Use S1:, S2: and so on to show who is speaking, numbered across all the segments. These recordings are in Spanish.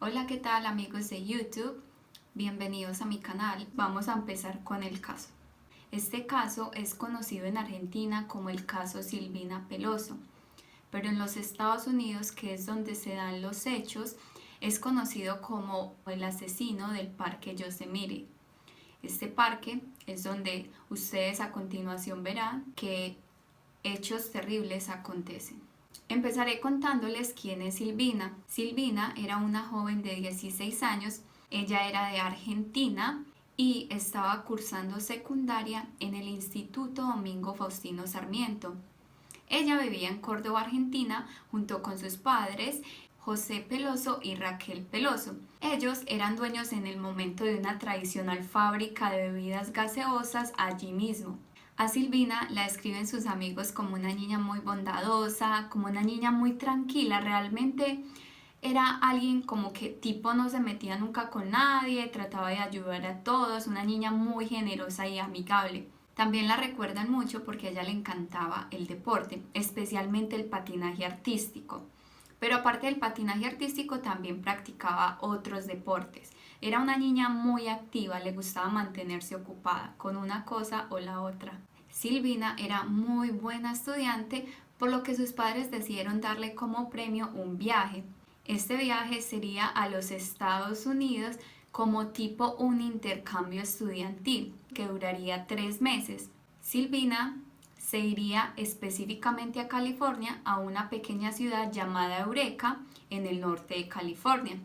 S1: Hola, ¿qué tal amigos de YouTube? Bienvenidos a mi canal. Vamos a empezar con el caso. Este caso es conocido en Argentina como el caso Silvina Peloso, pero en los Estados Unidos, que es donde se dan los hechos, es conocido como el asesino del Parque Yosemite. Este parque es donde ustedes a continuación verán que hechos terribles acontecen. Empezaré contándoles quién es Silvina. Silvina era una joven de 16 años, ella era de Argentina y estaba cursando secundaria en el Instituto Domingo Faustino Sarmiento. Ella vivía en Córdoba, Argentina, junto con sus padres, José Peloso y Raquel Peloso. Ellos eran dueños en el momento de una tradicional fábrica de bebidas gaseosas allí mismo. A Silvina la describen sus amigos como una niña muy bondadosa, como una niña muy tranquila. Realmente era alguien como que tipo no se metía nunca con nadie, trataba de ayudar a todos, una niña muy generosa y amigable. También la recuerdan mucho porque a ella le encantaba el deporte, especialmente el patinaje artístico. Pero aparte del patinaje artístico también practicaba otros deportes. Era una niña muy activa, le gustaba mantenerse ocupada con una cosa o la otra. Silvina era muy buena estudiante, por lo que sus padres decidieron darle como premio un viaje. Este viaje sería a los Estados Unidos como tipo un intercambio estudiantil que duraría 3 meses. Silvina se iría específicamente a California, a una pequeña ciudad llamada Eureka, en el norte de California.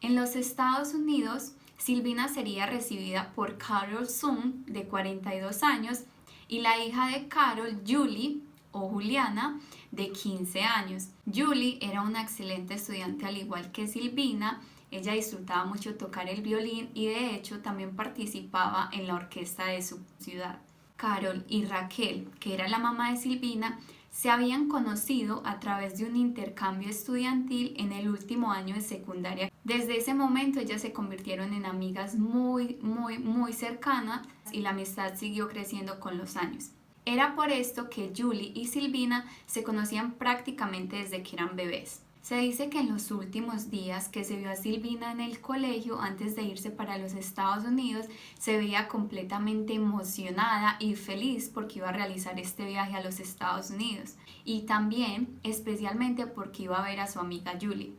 S1: En los Estados Unidos, Silvina sería recibida por Carol Sun, de 42 años, y la hija de Carol, Julie, o Juliana, de 15 años. Julie era una excelente estudiante al igual que Silvina. Ella disfrutaba mucho tocar el violín y de hecho también participaba en la orquesta de su ciudad. Carol y Raquel, que era la mamá de Silvina, se habían conocido a través de un intercambio estudiantil en el último año de secundaria. Desde ese momento ellas se convirtieron en amigas muy cercanas y la amistad siguió creciendo con los años. Era por esto que Julie y Silvina se conocían prácticamente desde que eran bebés. Se dice que en los últimos días que se vio a Silvina en el colegio antes de irse para los Estados Unidos, se veía completamente emocionada y feliz porque iba a realizar este viaje a los Estados Unidos y también especialmente porque iba a ver a su amiga Julie.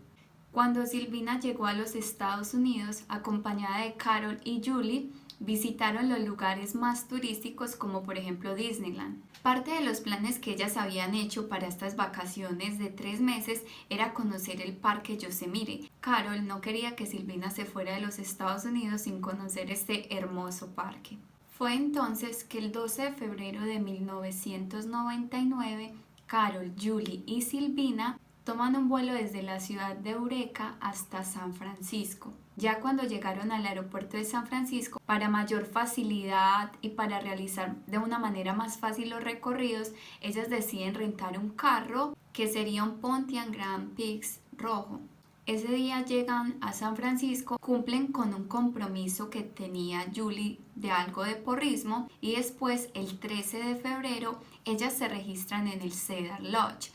S1: Cuando Silvina llegó a los Estados Unidos acompañada de Carol y Julie, visitaron los lugares más turísticos como por ejemplo Disneyland. Parte de los planes que ellas habían hecho para estas vacaciones de 3 meses era conocer el Parque Yosemite. Carol no quería que Silvina se fuera de los Estados Unidos sin conocer este hermoso parque. Fue entonces que el 12 de febrero de 1999, Carol, Julie y Silvina toman un vuelo desde la ciudad de Eureka hasta San Francisco. Ya cuando llegaron al aeropuerto de San Francisco, para mayor facilidad y para realizar de una manera más fácil los recorridos, ellas deciden rentar un carro que sería un Pontiac Grand Prix rojo. Ese día llegan a San Francisco, cumplen con un compromiso que tenía Julie de algo de porrismo y después el 13 de febrero ellas se registran en el Cedar Lodge,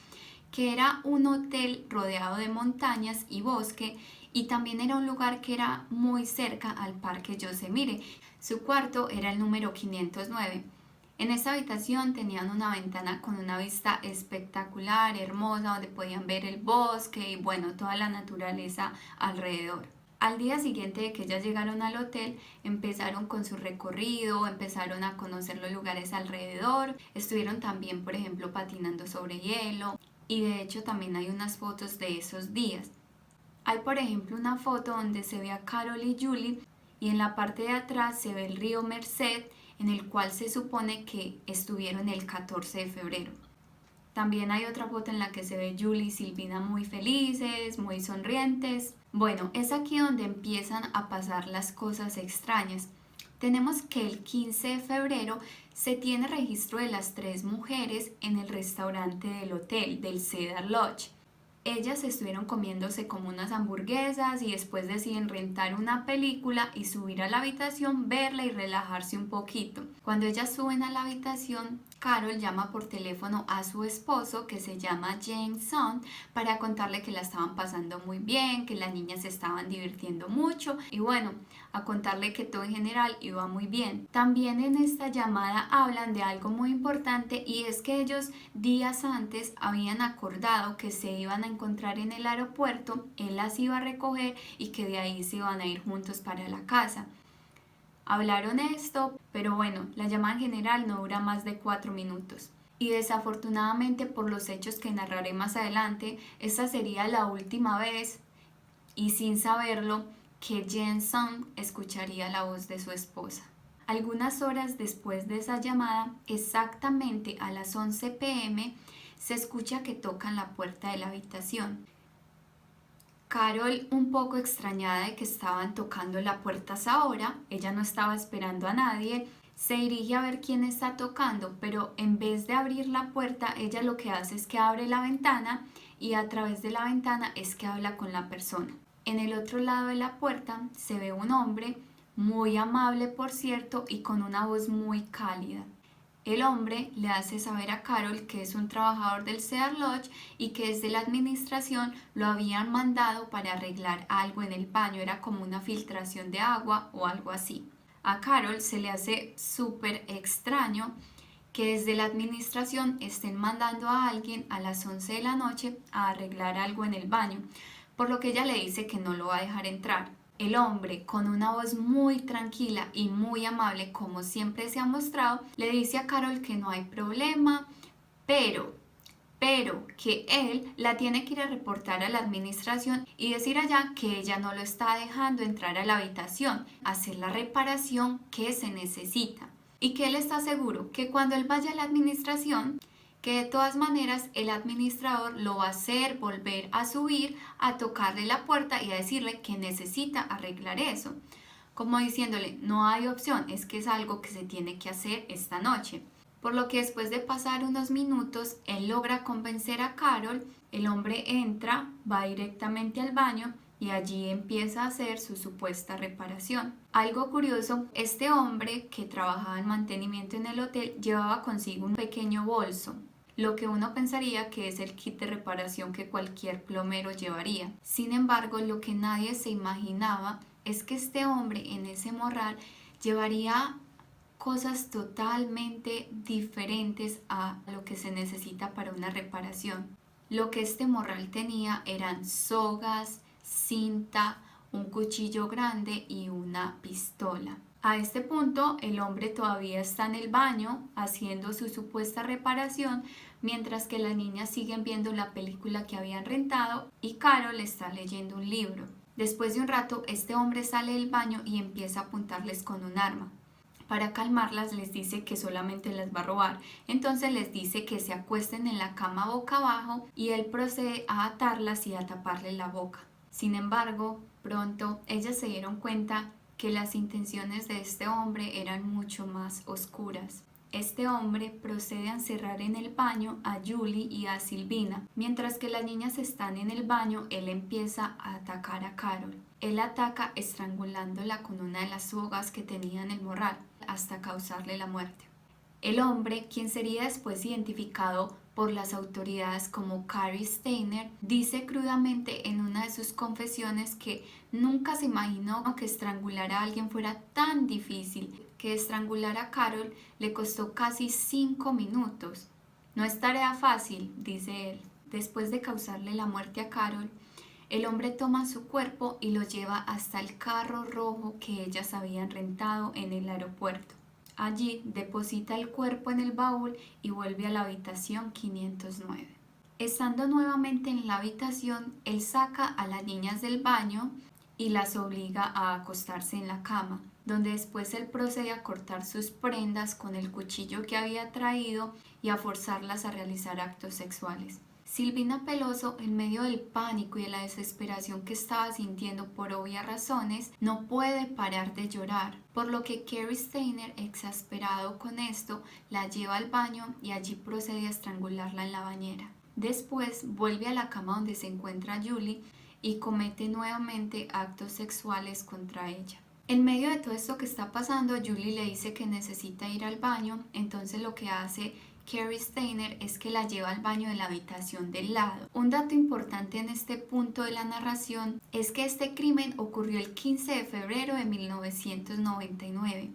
S1: que era un hotel rodeado de montañas y bosque y también era un lugar que era muy cerca al Parque Yosemite. Su cuarto era el número 509. En esta habitación tenían una ventana con una vista espectacular, hermosa, donde podían ver el bosque y bueno, toda la naturaleza alrededor. Al día siguiente de que ellas llegaron al hotel, empezaron con su recorrido, empezaron a conocer los lugares alrededor, estuvieron también, por ejemplo, patinando sobre hielo y de hecho también hay unas fotos de esos días. Hay, por ejemplo, una foto donde se ve a Carol y Julie y en la parte de atrás se ve el río Merced, en el cual se supone que estuvieron el 14 de febrero. También hay otra foto en la que se ve Julie y Silvina muy felices, muy sonrientes. Bueno, es aquí donde empiezan a pasar las cosas extrañas. Tenemos que el 15 de febrero se tiene registro de las 3 mujeres en el restaurante del hotel, del Cedar Lodge. Ellas estuvieron comiéndose como unas hamburguesas y después deciden rentar una película y subir a la habitación, verla y relajarse un poquito. Cuando ellas suben a la habitación, Carol llama por teléfono a su esposo, que se llama Jameson, para contarle que la estaban pasando muy bien, que las niñas se estaban divirtiendo mucho y bueno, a contarle que todo en general iba muy bien. También en esta llamada hablan de algo muy importante, y es que ellos días antes habían acordado que se iban a encontrar en el aeropuerto, él las iba a recoger y que de ahí se iban a ir juntos para la casa. Hablaron esto, pero bueno, la llamada en general no dura más de 4 minutos. Y desafortunadamente, por los hechos que narraré más adelante, esta sería la última vez, y sin saberlo, que Jameson escucharía la voz de su esposa. Algunas horas después de esa llamada, exactamente a las 11 p.m., se escucha que tocan la puerta de la habitación. Carol, un poco extrañada de que estaban tocando la puerta a esa hora, ella no estaba esperando a nadie, se dirige a ver quién está tocando, pero en vez de abrir la puerta, ella lo que hace es que abre la ventana, y a través de la ventana es que habla con la persona. En el otro lado de la puerta se ve un hombre, muy amable por cierto, y con una voz muy cálida. El hombre le hace saber a Carol que es un trabajador del Cedar Lodge y que desde la administración lo habían mandado para arreglar algo en el baño, era como una filtración de agua o algo así. A Carol se le hace súper extraño que desde la administración estén mandando a alguien a las 11 de la noche a arreglar algo en el baño, por lo que ella le dice que no lo va a dejar entrar. El hombre, con una voz muy tranquila y muy amable, como siempre se ha mostrado, le dice a Carol que no hay problema, pero que él la tiene que ir a reportar a la administración y decir allá que ella no lo está dejando entrar a la habitación, hacer la reparación que se necesita, y que él está seguro que cuando él vaya a la administración, que de todas maneras el administrador lo va a hacer volver a subir, a tocarle la puerta y a decirle que necesita arreglar eso, como diciéndole no hay opción, es que es algo que se tiene que hacer esta noche. Por lo que después de pasar unos minutos, él logra convencer a Carol, el hombre entra, va directamente al baño y allí empieza a hacer su supuesta reparación. Algo curioso, este hombre que trabajaba en mantenimiento en el hotel llevaba consigo un pequeño bolso, lo que uno pensaría que es el kit de reparación que cualquier plomero llevaría. Sin embargo, lo que nadie se imaginaba es que este hombre en ese morral llevaría cosas totalmente diferentes a lo que se necesita para una reparación. Lo que este morral tenía eran sogas, cinta, un cuchillo grande y una pistola. A este punto, el hombre todavía está en el baño haciendo su supuesta reparación, mientras que las niñas siguen viendo la película que habían rentado y Carol está leyendo un libro. Después de un rato, este hombre sale del baño y empieza a apuntarles con un arma. Para calmarlas les dice que solamente las va a robar, entonces les dice que se acuesten en la cama boca abajo y él procede a atarlas y a taparle la boca. Sin embargo, pronto ellas se dieron cuenta que las intenciones de este hombre eran mucho más oscuras. Este hombre procede a encerrar en el baño a Julie y a Silvina. Mientras que las niñas están en el baño, él empieza a atacar a Carol. Él ataca estrangulándola con una de las sogas que tenía en el morral, hasta causarle la muerte. El hombre, quien sería después identificado por las autoridades como Cary Stayner, dice crudamente en una de sus confesiones que nunca se imaginó que estrangular a alguien fuera tan difícil, que estrangular a Carol le costó casi 5 minutos. No es tarea fácil, dice él. Después de causarle la muerte a Carol, el hombre toma su cuerpo y lo lleva hasta el carro rojo que ellas habían rentado en el aeropuerto. Allí deposita el cuerpo en el baúl y vuelve a la habitación 509. Estando nuevamente en la habitación, él saca a las niñas del baño y las obliga a acostarse en la cama, donde después él procede a cortar sus prendas con el cuchillo que había traído y a forzarlas a realizar actos sexuales. Silvina Peloso, en medio del pánico y de la desesperación que estaba sintiendo por obvias razones, no puede parar de llorar, por lo que Cary Stayner, exasperado con esto, la lleva al baño y allí procede a estrangularla en la bañera. Después vuelve a la cama donde se encuentra Julie y comete nuevamente actos sexuales contra ella. En medio de todo esto que está pasando, Julie le dice que necesita ir al baño, entonces lo que hace Cary Stayner es que la lleva al baño de la habitación del lado. Un dato importante en este punto de la narración es que este crimen ocurrió el 15 de febrero de 1999.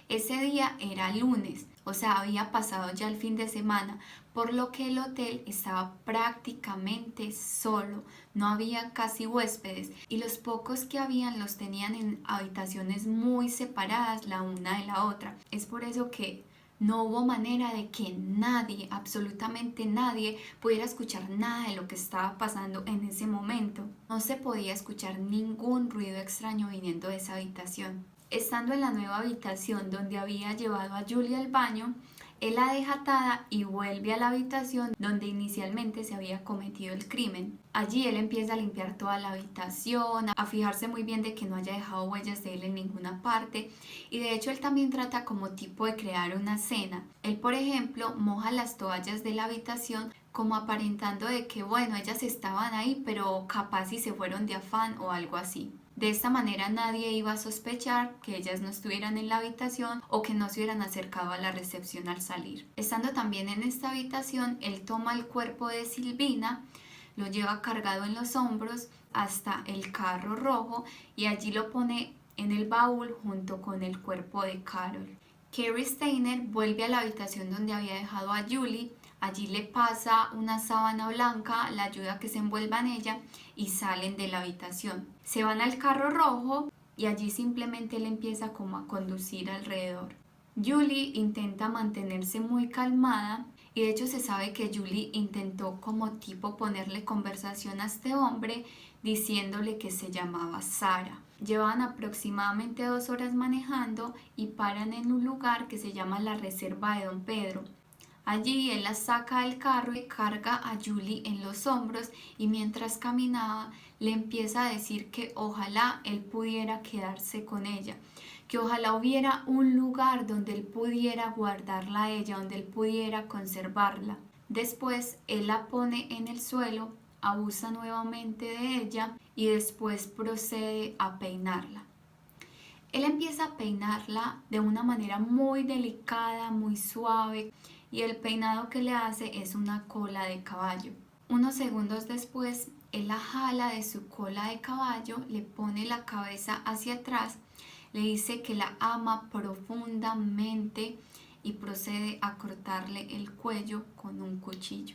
S1: Ese día era lunes, o sea, había pasado ya el fin de semana, por lo que el hotel estaba prácticamente solo, no había casi huéspedes y los pocos que habían los tenían en habitaciones muy separadas la una de la otra. Es por eso que no hubo manera de que nadie, absolutamente nadie, pudiera escuchar nada de lo que estaba pasando en ese momento. No se podía escuchar ningún ruido extraño viniendo de esa habitación. Estando en la nueva habitación donde había llevado a Julie al baño, él la deja atada y vuelve a la habitación donde inicialmente se había cometido el crimen. Allí él empieza a limpiar toda la habitación, a fijarse muy bien de que no haya dejado huellas de él en ninguna parte, y de hecho él también trata como tipo de crear una escena. Él, por ejemplo, moja las toallas de la habitación como aparentando de que bueno, ellas estaban ahí, pero capaz si se fueron de afán o algo así. De esta manera nadie iba a sospechar que ellas no estuvieran en la habitación o que no se hubieran acercado a la recepción al salir. Estando también en esta habitación, él toma el cuerpo de Silvina, lo lleva cargado en los hombros hasta el carro rojo y allí lo pone en el baúl junto con el cuerpo de Carol. Cary Stayner vuelve a la habitación donde había dejado a Julie. Allí le pasa una sábana blanca, la ayuda a que se envuelva en ella y salen de la habitación. Se van al carro rojo y allí simplemente él empieza como a conducir alrededor. Julie intenta mantenerse muy calmada y de hecho se sabe que Julie intentó como tipo ponerle conversación a este hombre diciéndole que se llamaba Sara. Llevan aproximadamente 2 horas manejando y paran en un lugar que se llama la Reserva de Don Pedro. Allí él la saca del carro y carga a Julie en los hombros y mientras caminaba le empieza a decir que ojalá él pudiera quedarse con ella, que ojalá hubiera un lugar donde él pudiera guardarla a ella, donde él pudiera conservarla. Después él la pone en el suelo, abusa nuevamente de ella y después procede a peinarla. Él empieza a peinarla de una manera muy delicada, muy suave, y el peinado que le hace es una cola de caballo. Unos segundos después, él la jala de su cola de caballo, le pone la cabeza hacia atrás, le dice que la ama profundamente y procede a cortarle el cuello con un cuchillo.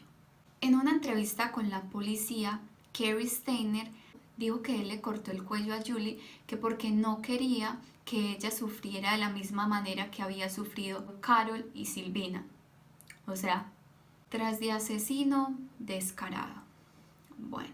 S1: En una entrevista con la policía, Cary Stayner dijo que él le cortó el cuello a Julie que porque no quería que ella sufriera de la misma manera que había sufrido Carol y Silvina. O sea, tras de asesino descarado. Bueno,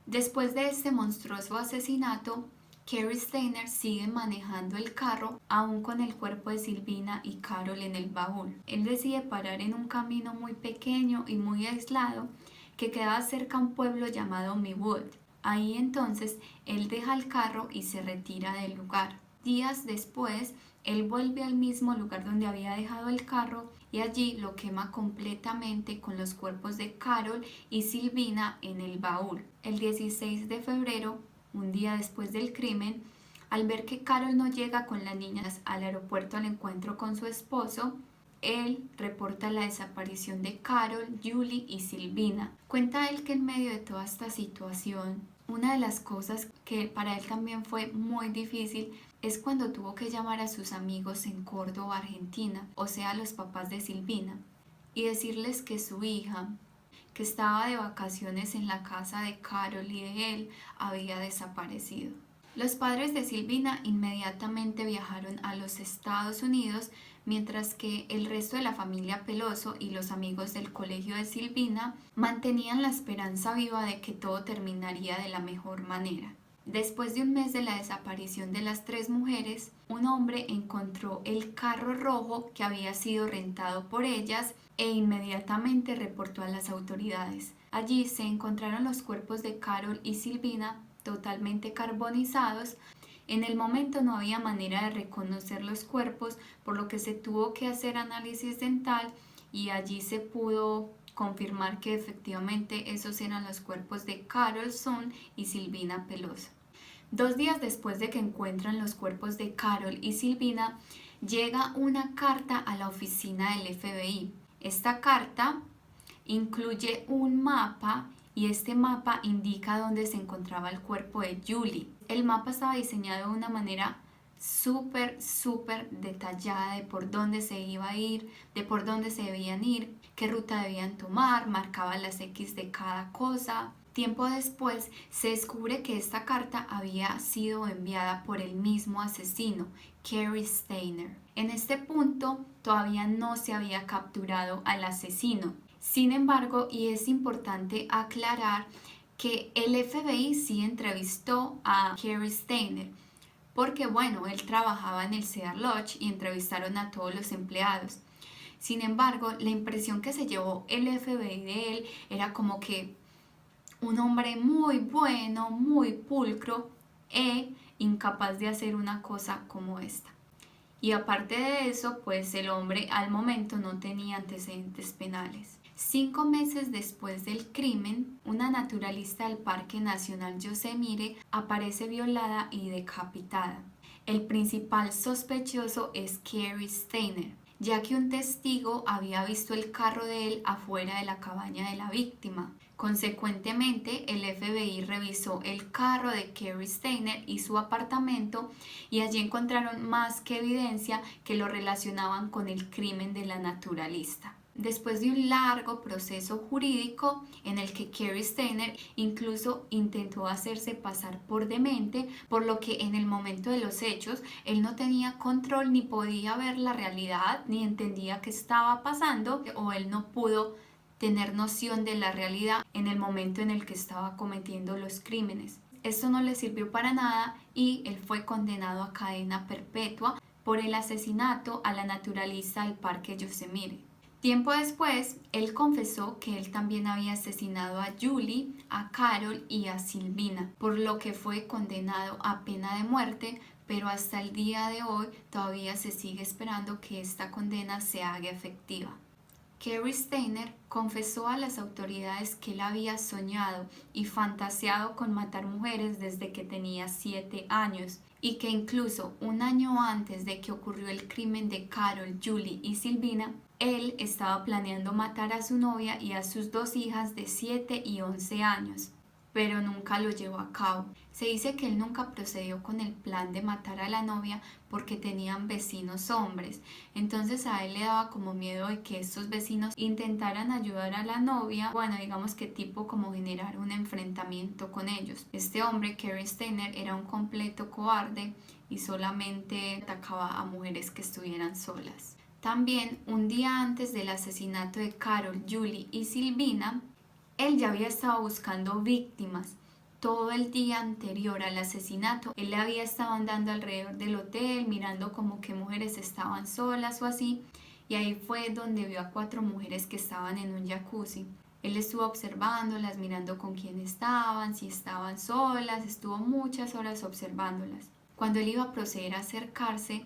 S1: después de este monstruoso asesinato, Cary Stayner sigue manejando el carro aún con el cuerpo de Silvina y Carol en el baúl. Él decide parar en un camino muy pequeño y muy aislado que quedaba cerca a un pueblo llamado Mewood. Ahí entonces él deja el carro y se retira del lugar. Días después, él vuelve al mismo lugar donde había dejado el carro y allí lo quema completamente con los cuerpos de Carol y Silvina en el baúl. El 16 de febrero, un día después del crimen, al ver que Carol no llega con las niñas al aeropuerto al encuentro con su esposo, él reporta la desaparición de Carol, Julie y Silvina. Cuenta él que en medio de toda esta situación, una de las cosas que para él también fue muy difícil es cuando tuvo que llamar a sus amigos en Córdoba, Argentina, o sea, a los papás de Silvina, y decirles que su hija, que estaba de vacaciones en la casa de Carol y de él, había desaparecido. Los padres de Silvina inmediatamente viajaron a los Estados Unidos, mientras que el resto de la familia Peloso y los amigos del colegio de Silvina mantenían la esperanza viva de que todo terminaría de la mejor manera. Después de un mes de la desaparición de las 3 mujeres, un hombre encontró el carro rojo que había sido rentado por ellas e inmediatamente reportó a las autoridades. Allí se encontraron los cuerpos de Carol y Silvina totalmente carbonizados. En el momento no había manera de reconocer los cuerpos, por lo que se tuvo que hacer análisis dental y allí se pudo confirmar que efectivamente esos eran los cuerpos de Carol Sun y Silvina Peloso. 2 días después de que encuentran los cuerpos de Carol y Silvina, llega una carta a la oficina del FBI. Esta carta incluye un mapa y este mapa indica dónde se encontraba el cuerpo de Julie. El mapa estaba diseñado de una manera súper detallada de por dónde se iba a ir, de por dónde se debían ir, qué ruta debían tomar, marcaba las X de cada cosa. Tiempo después se descubre que esta carta había sido enviada por el mismo asesino, Cary Stayner. En este punto todavía no se había capturado al asesino. Sin embargo, y es importante aclarar que el FBI sí entrevistó a Cary Stayner, porque bueno, él trabajaba en el Cedar Lodge y entrevistaron a todos los empleados. Sin embargo, la impresión que se llevó el FBI de él era como que un hombre muy bueno, muy pulcro e incapaz de hacer una cosa como esta. Y aparte de eso, pues el hombre al momento no tenía antecedentes penales. 5 meses después del crimen, una naturalista del Parque Nacional Yosemite aparece violada y decapitada. El principal sospechoso es Cary Stayner, ya que un testigo había visto el carro de él afuera de la cabaña de la víctima. Consecuentemente, el FBI revisó el carro de Cary Stayner y su apartamento y allí encontraron más que evidencia que lo relacionaban con el crimen de la naturalista. Después de un largo proceso jurídico en el que Cary Stayner incluso intentó hacerse pasar por demente, por lo que en el momento de los hechos él no tenía control ni podía ver la realidad ni entendía qué estaba pasando, o él no pudo tener noción de la realidad en el momento en el que estaba cometiendo los crímenes. Esto no le sirvió para nada y él fue condenado a cadena perpetua por el asesinato a la naturalista del Parque Yosemite. Tiempo después, él confesó que él también había asesinado a Julie, a Carol y a Silvina, por lo que fue condenado a pena de muerte, pero hasta el día de hoy todavía se sigue esperando que esta condena se haga efectiva. Cary Stayner confesó a las autoridades que él había soñado y fantaseado con matar mujeres desde que tenía 7 años y que incluso un año antes de que ocurrió el crimen de Carol, Julie y Silvina, él estaba planeando matar a su novia y a sus 2 hijas de 7 y 11 años, pero nunca lo llevó a cabo. Se dice que él nunca procedió con el plan de matar a la novia porque tenían vecinos hombres, entonces a él le daba como miedo de que estos vecinos intentaran ayudar a la novia, bueno, digamos que tipo como generar un enfrentamiento con ellos. Este hombre, Cary Stayner, era un completo cobarde y solamente atacaba a mujeres que estuvieran solas. También, un día antes del asesinato de Carol, Julie y Silvina, él ya había estado buscando víctimas. Todo el día anterior al asesinato, él había estado andando alrededor del hotel, mirando como que mujeres estaban solas o así, y ahí fue donde vio a 4 mujeres que estaban en un jacuzzi. Él estuvo observándolas, mirando con quién estaban, si estaban solas, estuvo muchas horas observándolas. Cuando él iba a proceder a acercarse,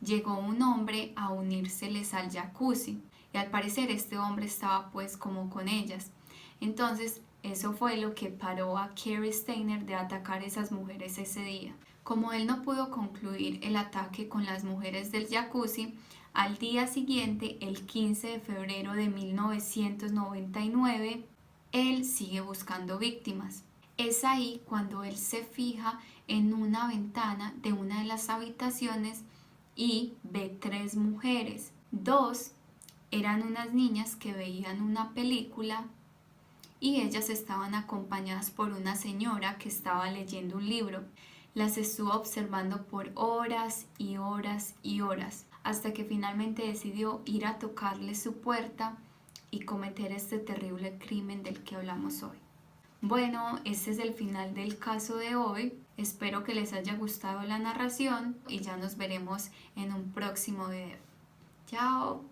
S1: llegó un hombre a unírseles al jacuzzi, y al parecer este hombre estaba pues como con ellas. Entonces, eso fue lo que paró a Cary Stayner de atacar a esas mujeres ese día. Como él no pudo concluir el ataque con las mujeres del jacuzzi, al día siguiente, el 15 de febrero de 1999, él sigue buscando víctimas. Es ahí cuando él se fija en una ventana de una de las habitaciones y ve 3 mujeres. 2 eran unas niñas que veían una película y ellas estaban acompañadas por una señora que estaba leyendo un libro. Las estuvo observando por horas y horas y horas, hasta que finalmente decidió ir a tocarle su puerta y cometer este terrible crimen del que hablamos hoy. Bueno, este es el final del caso de hoy. Espero que les haya gustado la narración y ya nos veremos en un próximo video. Chao.